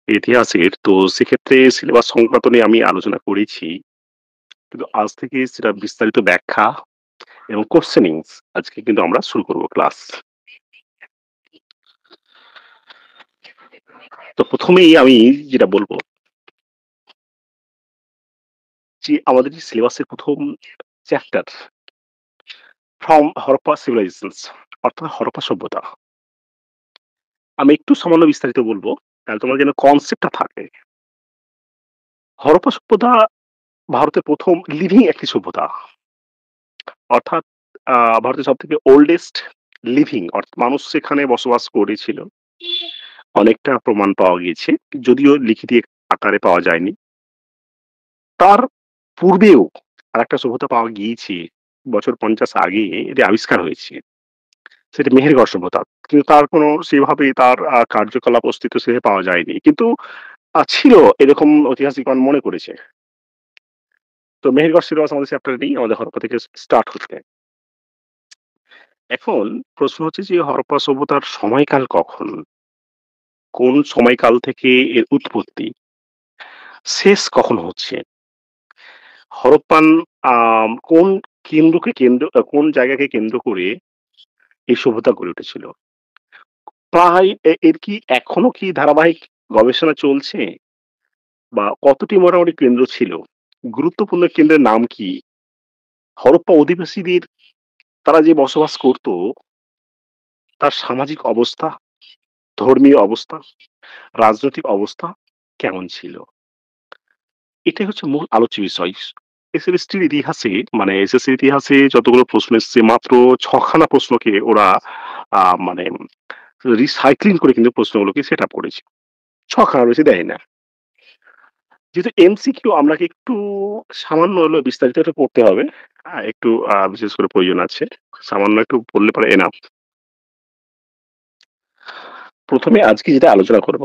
ইতিহাসের। তো সেক্ষেত্রে সিলেবাস সংক্রান্ত নিয়ে আমি আলোচনা করেছি। কিন্তু আজ থেকে সেটা বিস্তারিত ব্যাখ্যা এবং কোয়েশ্চেনিংস আজকে কিন্তু আমরা শুরু করব ক্লাস। তো ১ম এই আমি যেটা বলব যে আমাদের যে সিলেবাসের ১ম চ্যাপ্টার ফ্রম হরপ্পা সিভিলাইজেশনস অর্থাৎ হরপ্পা সভ্যতা। আমি একটু সামান্য বিস্তারিত বলব, তাহলে তোমার যেন কনসেপ্টটা থাকে। হরপ্পা সভ্যতা ভারতের ১ম লিভিং একটি সভ্যতা। অর্থাৎ ভারতের সবথেকে ওল্ডেস্ট লিভিং অর্থাৎ মানুষ সেখানে বসবাস করেছিল। অনেকটা প্রমাণ পাওয়া গিয়েছে। যদিও লিখিত আকারে পাওয়া যায়নি। তার পূর্বেও আরেকটা সভ্যতা পাওয়া গিয়েছে। বছর ৫০ আগে এটি আবিষ্কার হয়েছে। সেটা মেহেরগড় সভ্যতা। কিন্তু তার কোনো সেভাবে তার কার্যকলাপ অস্তিত্ব সেভাবে পাওয়া যায়নি। কিন্তু ছিল এরকম ঐতিহাসিকগণ মনে করেছে। তো মেহেরগড় সিলেবাস আমাদের চ্যাপ্টার নেই। আমাদের হরপ্পা থেকে স্টার্ট হচ্ছে। এখন প্রশ্ন হচ্ছে যে হরপ্পা সভ্যতার সময়কাল কখন? কোন সময়কাল থেকে এর উৎপত্তি? শেষ কখন হচ্ছে? হরপ্পান কোন কেন্দ্রকে কেন্দ্র কোন জায়গাকে কেন্দ্র করে এই সভ্যতা গড়ে উঠেছিল? প্রায় এর কি এখনো কি ধারাবাহিক গবেষণা চলছে? বা কতটি মোটামুটি কেন্দ্র ছিল? গুরুত্বপূর্ণ কেন্দ্রের নাম কি? হরপ্পা অধিবাসীদের তারা যে বসবাস করত, তার সামাজিক অবস্থা, ধর্মীয় অবস্থা, রাজনৈতিক অবস্থা কেমন ছিল? এটাই হচ্ছে মূল আলোচ্য বিষয়। এসএসসির ইতিহাসে মানে এসএসসির ইতিহাসে যতগুলো প্রশ্ন এসছে মাত্র ৬ খানা প্রশ্নকে ওরা মানে রিসাইক্লিং করে কিন্তু প্রশ্নগুলোকে সেট আপ করেছে। ৬ খানার বেশি দেয় না। যেহেতু এমসিকিউ আপনাকে একটু সামান্য হলেও বিস্তারিত একটু পড়তে হবে। একটু বিশেষ করে প্রয়োজন আছে। সামান্য একটু পড়লে পরে এনাফ। ১ম এ আজকে যেটা আলোচনা করব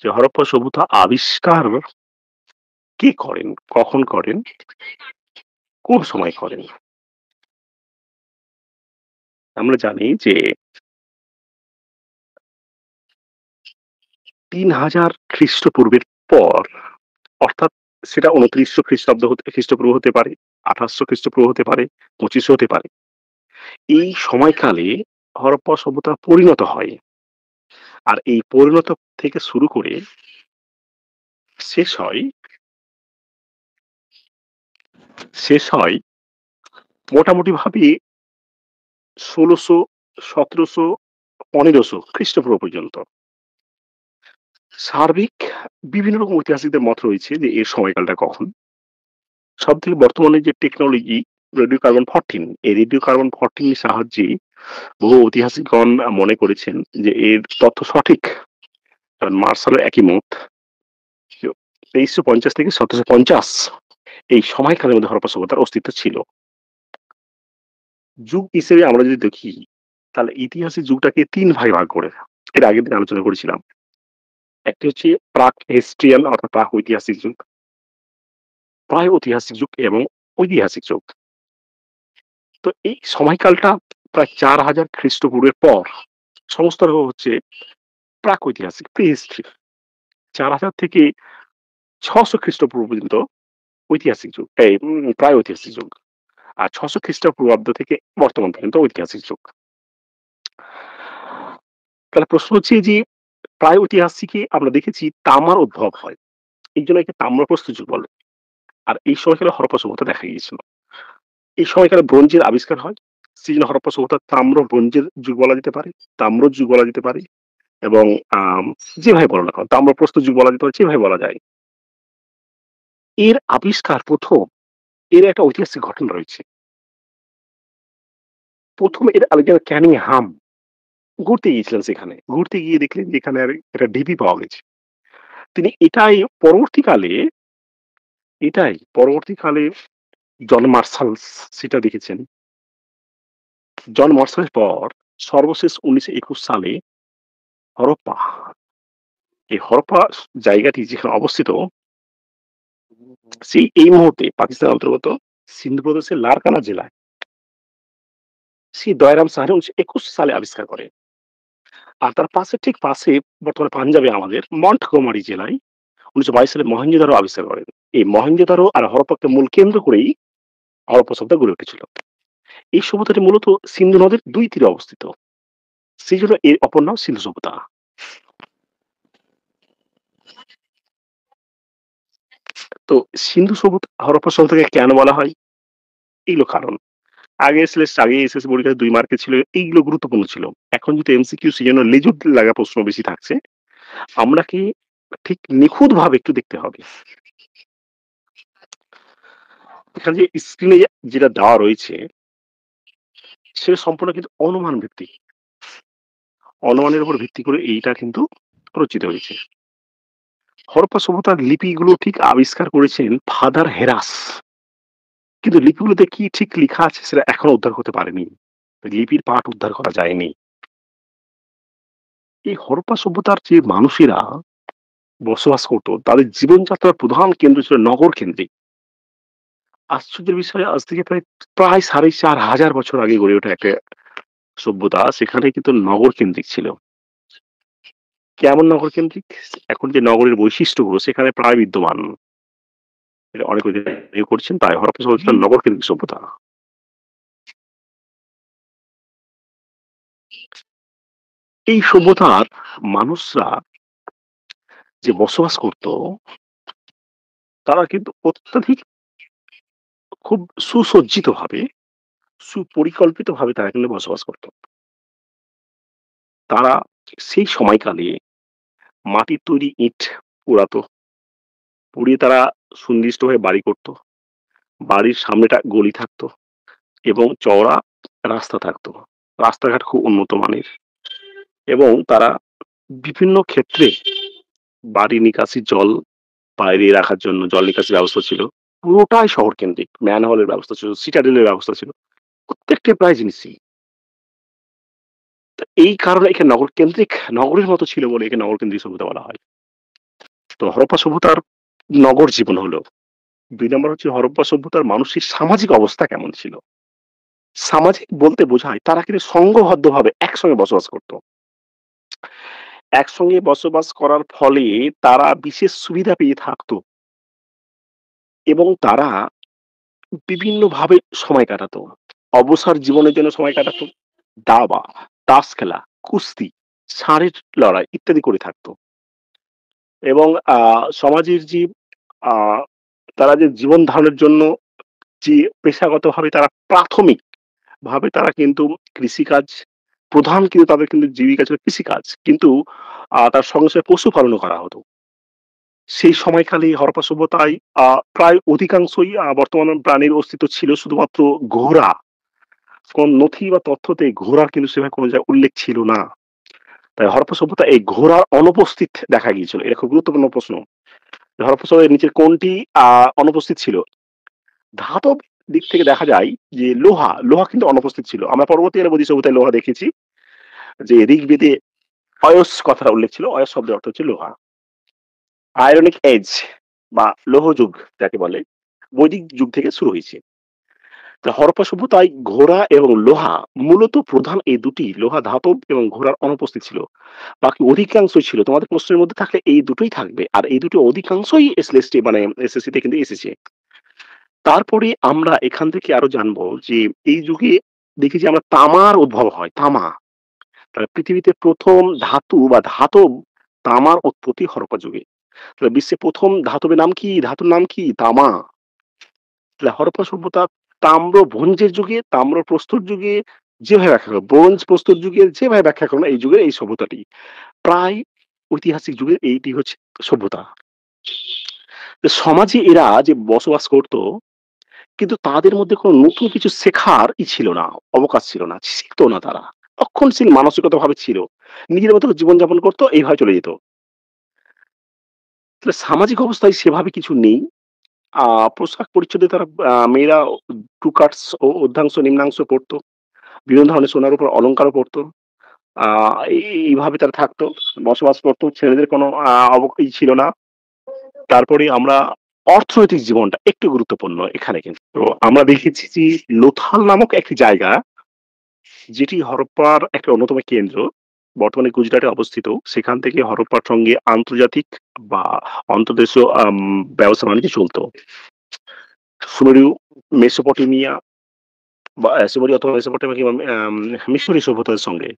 যে হরপ্পা সভ্যতা আবিষ্কার কে করেন? কখন করেন? কোন সময় করেন? আমরা জানি যে ৩০০০ খ্রিস্টপূর্বের পর অর্থাৎ সেটা ২৯০০ খ্রিস্টাব্দ খ্রিস্টপূর্ব হতে পারে, ২৮০০ খ্রিস্টপূর্ব হতে পারে, ২৫০০ হতে পারে। এই সময়কালে হরপ্পা সভ্যতা পরিণত হয়। আর এই পরিণত থেকে শুরু করে শেষ হয় শেষ হয় মোটামুটি ভাবে ১৬০০, ১৭০০, ১৫০০ খ্রিস্টপূর্ব পর্যন্ত। সার্বিক বিভিন্ন রকম ঐতিহাসিকদের মত রয়েছে যে এর সময়কালটা কখন। সবথেকে বর্তমানে যে টেকনোলজি রেডিও কার্বন 14 এই রেডিও কার্বন 14 এর সাহায্যে বহু ঐতিহাসিকগণ মনে করেছেন যে এর তথ্য সঠিক। কারণ মার্শালের একই মত। ২৩৫০ থেকে ১৭৫০ এই সময়কালের মধ্যে হরপ্পা সভ্যতার অস্তিত্ব ছিল। যুগ হিসেবে আমরা যদি দেখি তাহলে ইতিহাসের যুগটাকে ৩ ভাগে ভাগ করে। এর আগের দিন আলোচনা করেছিলাম। একটি হচ্ছে প্রাক হিস্ট্রিয়ান অর্থাৎ প্রাক ঐতিহাসিক যুগ, প্রাক ঐতিহাসিক যুগ এবং ঐতিহাসিক যুগ। তো এই সময়কালটা প্রায় ৪০০০ খ্রিস্টপূর্বের পর সমস্ত রকম হচ্ছে প্রাক-ঐতিহাসিক প্রি-হিস্ট্রি ৪০০০ থেকে ৬০০ খ্রিস্টপূর্ব পর্যন্ত ঐতিহাসিক যুগ এই প্রাক-ঐতিহাসিক যুগ। আর ৬০০ খ্রিস্টপূর্বাব্দ থেকে বর্তমান পর্যন্ত ঐতিহাসিক যুগ। তাহলে প্রশ্ন হচ্ছে যে প্রাক-ঐতিহাসিকে আমরা দেখেছি তামার উদ্ভব হয়। এইজন্য একে তাম্রপ্রস্তর যুগ বলে। আর এই সময়কালে হরপ্পা সভ্যতা দেখা গিয়েছিল। এই সময়কালে ব্রোঞ্জের আবিষ্কার হয়। সেজন্য হরপ্পা সভ্যতা তাম্র ব্রোঞ্জের যুগ বলা যেতে পারে, তাম্র যুগ বলা যেতে পারে এবং আম যেভাবে বলো না কেন তাম্রপ্রস্তর যুগ বলা যেতে পারে, যেভাবে বলা যায়। এর আবিষ্কার ১ম এর একটা ঐতিহাসিক ঘটনা রয়েছে। ১ম এর আলেকজান্ডার ক্যানিংহাম ঘুরতে গিয়েছিলেন সেখানে। ঘুরতে গিয়ে দেখলেন যে এখানে একটা ঢিপি পাওয়া গেছে। তিনি পরবর্তীকালে পরবর্তীকালে জন মার্শাল সেটা দেখেছেন। জন মার্শালের পর সর্বশেষ ১৯২১ সালে হরপ্পা, এই হরপ্পা জায়গাটি যেখানে অবস্থিত এই মুহূর্তে পাকিস্তানের অন্তর্গত সিন্ধু প্রদেশের লারকানা জেলায় দয়ারাম সাহানি ১৯২১ সালে আবিষ্কার করেন। আর তার ঠিক পাশে বর্তমানে পাঞ্জাবে আমাদের মন্টগোমারি জেলায় ১৯২২ সালে মহেঞ্জোদারো আবিষ্কার করেন। এই মহেঞ্জোদারো আর হরপ্পাকে মূল কেন্দ্র করেই হরপ্পা সভ্যতা গড়ে উঠেছিল। এই সভ্যতাটি মূলত সিন্ধু নদের ২ তীরে অবস্থিত। সেজন্য এর অপর নাম সিন্ধু সভ্যতা। তো সিন্ধু সভ্যতা হরপ্পা সভ্যতাকে কেন বলা হয়? এগুলো কারণ। আগে এসএসসি পরীক্ষায় ২ মার্কের ছিল। এইগুলো গুরুত্বপূর্ণ ছিল। এখন যেহেতু এমসিকিউ সেজন্য লেজুর লাগা প্রশ্ন বেশি থাকছে। আমরা কি ঠিক নিখুঁতভাবে একটু দেখতে হবে। এখানে যে স্ক্রিনে যেটা দেওয়া রয়েছে সেটা সম্পূর্ণ কিন্তু অনুমান ভিত্তিক। অনুমানের উপর ভিত্তি করে এইটা কিন্তু রচিত হয়েছে। হরপ্পা সভ্যতার লিপিগুলো ঠিক আবিষ্কার করেছেন ফাদার হেরাস। কিন্তু লিপিগুলোতে কি ঠিক লিখা আছে সেটা এখনো উদ্ধার করতে পারেনি। লিপির পাঠ উদ্ধার করা যায়নি। এই হরপ্পা সভ্যতার যে মানুষেরা বসবাস করত তাদের জীবনযাত্রার প্রধান কেন্দ্র ছিল নগর কেন্দ্রিক। আশ্চর্যের বিষয় আজ থেকে প্রায় ৪,৫০০ বছর আগে গড়ে ওঠা একটা সভ্যতা সেখানে কিন্তু নগর কেন্দ্রিক ছিল। কেমন নগর কেন্দ্রিক? এখন যে নগরের বৈশিষ্ট্যগুলো সেখানে প্রায় বিদ্যমান। এটা অনেক করছেন তাই হরপ্পা সভ্যতা নগর কেন্দ্রিক সভ্যতা। এই সভ্যতার মানুষরা যে বসবাস করত তারা কিন্তু অত্যাধিক খুব সুসজ্জিতভাবে, সুপরিকল্পিতভাবে তারা কিন্তু বসবাস করত। তারা সেই সময়কালে মাটির তৈরি ইট পোড়াতো। পুড়িয়ে তারা সুনির্দিষ্টভাবে বাড়ি করত। বাড়ির সামনেটা গলি থাকতো এবং চওড়া রাস্তা থাকতো। রাস্তাঘাট খুব উন্নত মানের এবং তারা বিভিন্ন ক্ষেত্রে বাড়ি নিকাশি জল বাইরে রাখার জন্য জল নিকাশি ব্যবস্থা ছিল। পুরোটাই শহরকেন্দ্রিক। ম্যানহোলের ব্যবস্থা ছিল, সিটাডেলের ব্যবস্থা ছিল। প্রত্যেকটা প্রায় জিনিসই। তো এই কারণে এখানে নগরকেন্দ্রিক নগরের মতো ছিল বলে একে নগরকেন্দ্রিক সভ্যতা বলা হয়। তো হরপ্পা সভ্যতার নগর জীবন হলো। ২ নম্বর হচ্ছে হরপ্পা সভ্যতার মানুষের সামাজিক অবস্থা কেমন ছিল? সামাজিক বলতে বোঝায় তারা কিন্তু সংঘবদ্ধভাবে একসঙ্গে বসবাস করত। একসঙ্গে বসবাস করার ফলে তারা বিশেষ সুবিধা পেয়ে থাকতো এবং তারা বিভিন্নভাবে সময় কাটাতো। অবসর জীবনের জন্য সময় কাটাতো। দাবা, তাস খেলা, কুস্তি, ষাঁড়ের লড়াই ইত্যাদি করে থাকতো এবং সমাজের যে আ তারা যে জীবন ধারণের জন্য যে পেশাগতভাবে তারা প্রাথমিকভাবে তারা কিন্তু কৃষিকাজ প্রধান কিন্তু তাদের কিন্তু জীবিকা ছিল কৃষিকাজ। কিন্তু তার সঙ্গে পশুপালনও করা হতো। সেই সময়কালে হরপ্পা সভ্যতায় আ প্রায় অধিকাংশই বর্তমান প্রাণীর অস্তিত্ব ছিল শুধুমাত্র ঘোড়া। কোন নথি বা তথ্যতে ঘোড়ার কিন্তু সেভাবে কোন জায়গায় উল্লেখ ছিল না। তাই হরপ্পা সভ্যতায় এই ঘোড়ার অনুপস্থিত দেখা গিয়েছিল। এটা খুব গুরুত্বপূর্ণ প্রশ্ন। হরপ্পা সভ্যতার নিচের কোনটি আ অনুপস্থিত ছিল? ধাতব দিক থেকে দেখা যায় যে লোহা কিন্তু অনুপস্থিত ছিল। আমরা পরবর্তীকালে বোধিসত্ত্ব সভ্যতায় লোহা দেখেছি যে ঋগ্বেদে অয়স কথাটা উল্লেখ ছিল। অয়স শব্দের অর্থ হচ্ছে লোহা। আয়রনিক এজ বা লৌহ যুগ যাকে বলে বৈদিক যুগ থেকে শুরু হয়েছে। তো হরপ্পা সভ্যতায় ঘোড়া এবং লোহা মূলত প্রধান এই দুটি লোহা ধাতব এবং ঘোড়ার অনুপস্থিত ছিল। বাকি অধিকাংশই ছিল। তোমাদের প্রশ্নের মধ্যে থাকলে এই দুটোই থাকবে। আর এই দুটো অধিকাংশই এসএলএসটি মানে এসএসসি তে কিন্তু এসেছে। তারপরে আমরা এখান থেকে আরো জানবো যে এই যুগে দেখি যে আমরা তামার উদ্ভব হয়। তামা। তাহলে পৃথিবীতে ১ম ধাতু বা ধাতব তামার উৎপত্তি হরপ্পা যুগে। তাহলে বিশ্বে ১ম ধাতবের নাম কি? ধাতুর নাম কি? তামা। তাহলে হরপ্পা সভ্যতা তাম্র ভঞ্জের যুগে, তাম্র প্রস্তর যুগে যেভাবে ব্যাখ্যা করো, ব্রোঞ্জ প্রস্তর যুগে যেভাবে ব্যাখ্যা করো না এই যুগের এই সভ্যতাটি। প্রায় ঐতিহাসিক যুগের এইটি হচ্ছে সভ্যতা। তো সমাজে এরা যে বসবাস করত কিন্তু তাদের মধ্যে কোনো নতুন কিছু শেখার ছিল না, অবকাশ ছিল না। শিখতো না তারা। রক্ষণশীল মানসিকতাভাবে ছিল। নিজের মতো জীবনযাপন করত, এইভাবে চলে যেত। তাহলে সামাজিক অবস্থায় সেভাবে কিছু নেই। আ পোশাক পরিচ্ছদে তারা মেয়েরা টু কাটস ও ঊর্ধ্বাংশ নিম্নাংশ পড়তো। বিভিন্ন ধরনের সোনার উপর অলংকারও পড়তো। আ এইভাবে তারা থাকতো, বসবাস করত। ছেলেদের কোনো ছিল না। তারপরে আমরা অর্থনৈতিক জীবনটা একটু গুরুত্বপূর্ণ এখানে কিন্তু। তো আমরা দেখেছি যে লোথাল নামক একটি জায়গা যেটি হরপ্পার একটা অন্যতম কেন্দ্র। বর্তমানে গুজরাটে অবস্থিত। সেখান থেকে হরপ্পার সঙ্গে আন্তর্জাতিক বা অন্তর্দেশীয় ব্যবসা-বাণিজ্য চলত। সুমেরু, মেসোপটেমিয়া বা সুমেরু অথবা মেসোপটেমিয়া কিংবা মিশরীয় সভ্যতার সঙ্গে।